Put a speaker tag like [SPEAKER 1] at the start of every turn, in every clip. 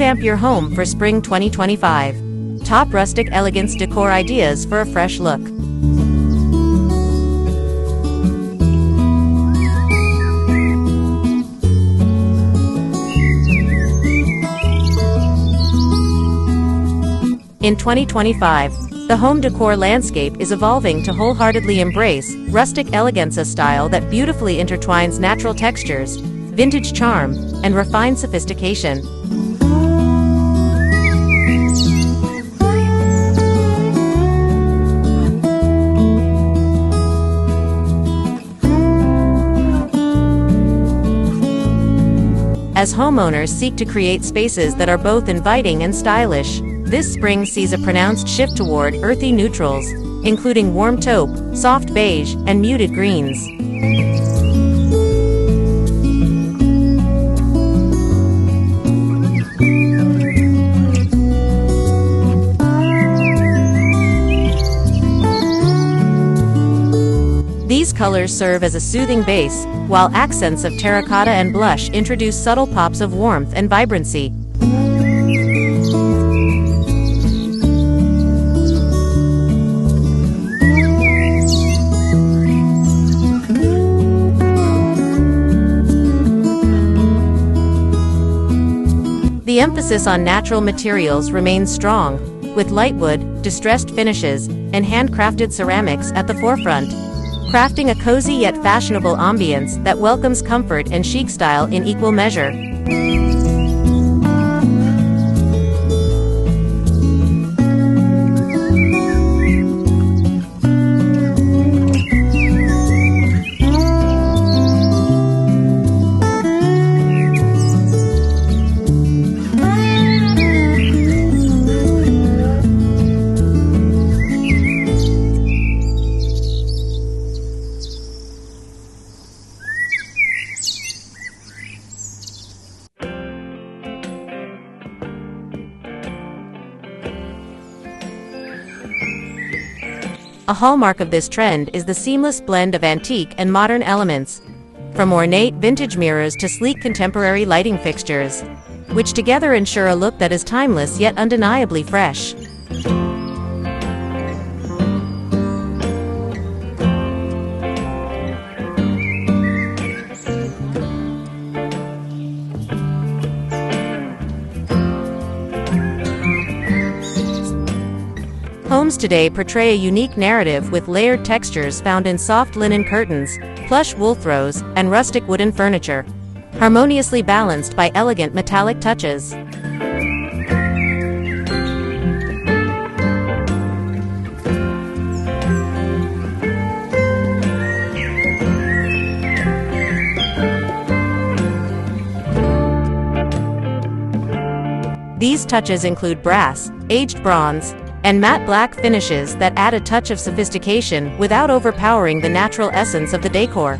[SPEAKER 1] Revamp your home for spring 2025. Top rustic elegance decor ideas for a fresh look. In 2025, the home decor landscape is evolving to wholeheartedly embrace rustic elegance, a style that beautifully intertwines natural textures, vintage charm, and refined sophistication. As homeowners seek to create spaces that are both inviting and stylish, this spring sees a pronounced shift toward earthy neutrals, including warm taupe, soft beige, and muted greens. These colors serve as a soothing base, while accents of terracotta and blush introduce subtle pops of warmth and vibrancy. The emphasis on natural materials remains strong, with lightwood, distressed finishes, and handcrafted ceramics at the forefront, crafting a cozy yet fashionable ambiance that welcomes comfort and chic style in equal measure. A hallmark of this trend is the seamless blend of antique and modern elements, from ornate vintage mirrors to sleek contemporary lighting fixtures, which together ensure a look that is timeless yet undeniably fresh. Homes today portray a unique narrative with layered textures found in soft linen curtains, plush wool throws, and rustic wooden furniture, harmoniously balanced by elegant metallic touches. These touches include brass, aged bronze, and matte black finishes that add a touch of sophistication without overpowering the natural essence of the decor.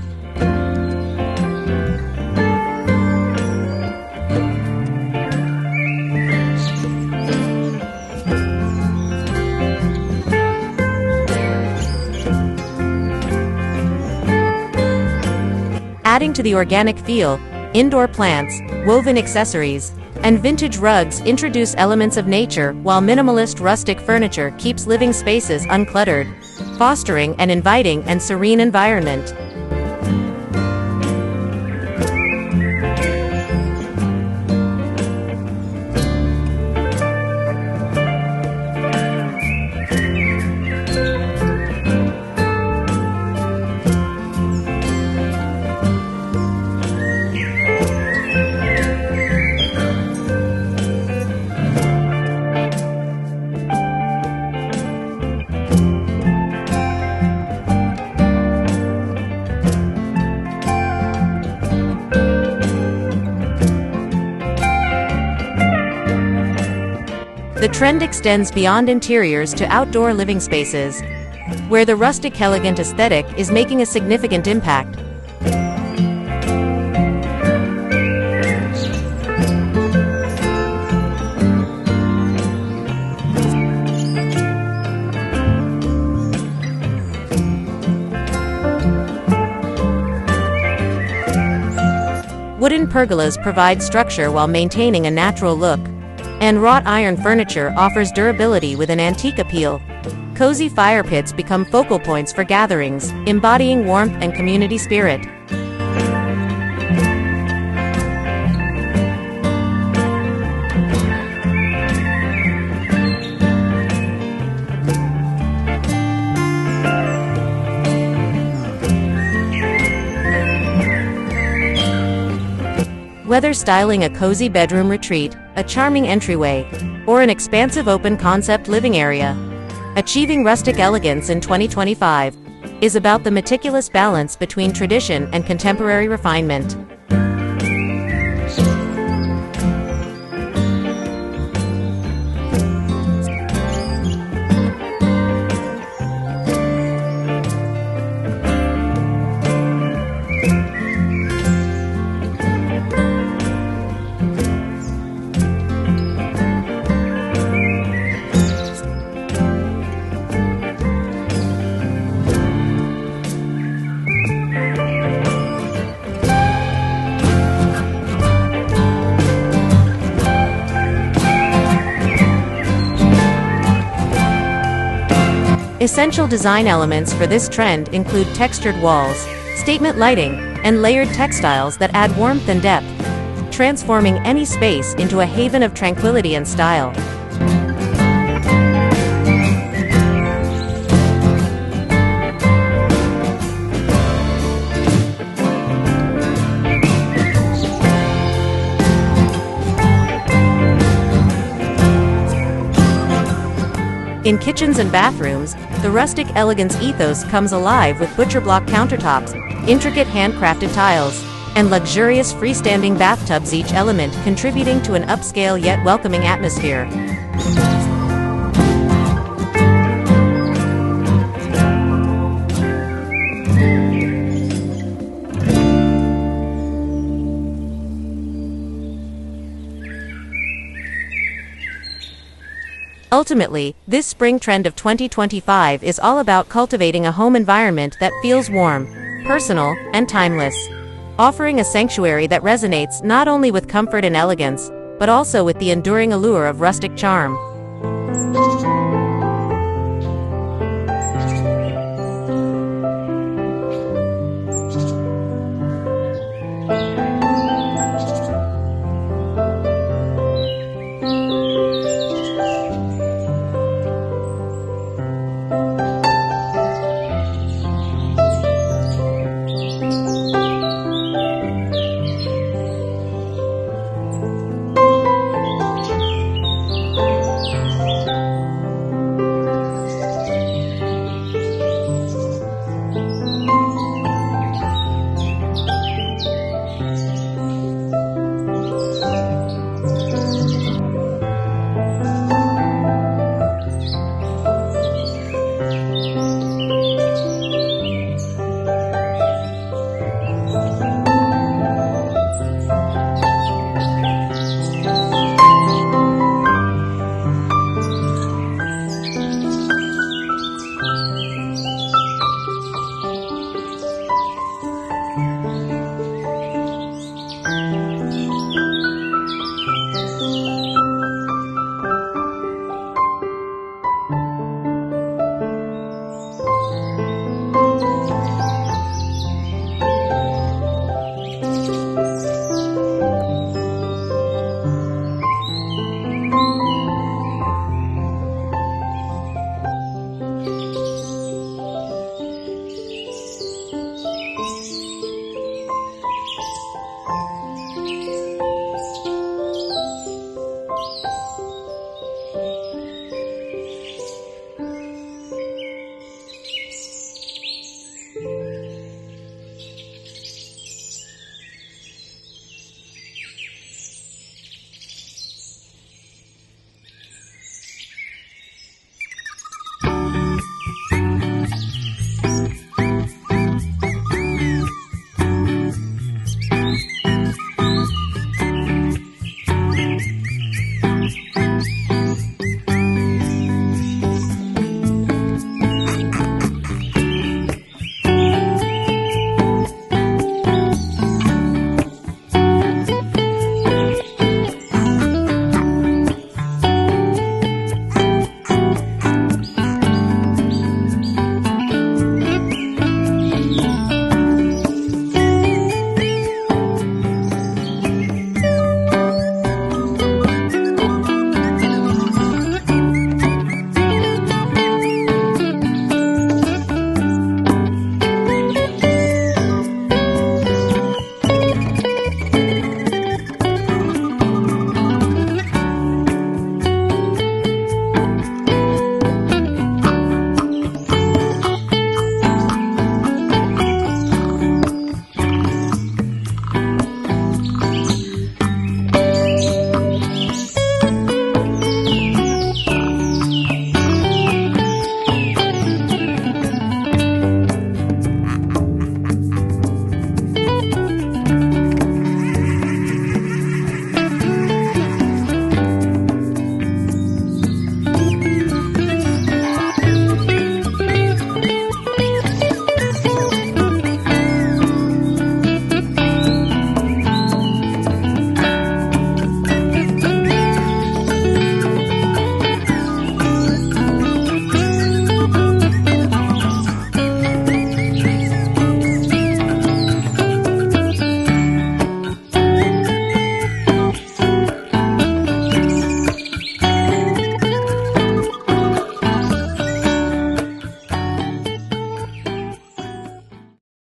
[SPEAKER 1] Adding to the organic feel, indoor plants, woven accessories, and vintage rugs introduce elements of nature, while minimalist rustic furniture keeps living spaces uncluttered, fostering an inviting and serene environment. The trend extends beyond interiors to outdoor living spaces, where the rustic elegant aesthetic is making a significant impact. Wooden pergolas provide structure while maintaining a natural look, And wrought iron furniture offers durability with an antique appeal. Cozy fire pits become focal points for gatherings, embodying warmth and community spirit. Whether styling a cozy bedroom retreat, a charming entryway, or an expansive open-concept living area, achieving rustic elegance in 2025 is about the meticulous balance between tradition and contemporary refinement. Essential design elements for this trend include textured walls, statement lighting, and layered textiles that add warmth and depth, transforming any space into a haven of tranquility and style. In kitchens and bathrooms, the rustic elegance ethos comes alive with butcher-block countertops, intricate handcrafted tiles, and luxurious freestanding bathtubs, each element contributing to an upscale yet welcoming atmosphere. Ultimately, this spring trend of 2025 is all about cultivating a home environment that feels warm, personal, and timeless, offering a sanctuary that resonates not only with comfort and elegance, but also with the enduring allure of rustic charm.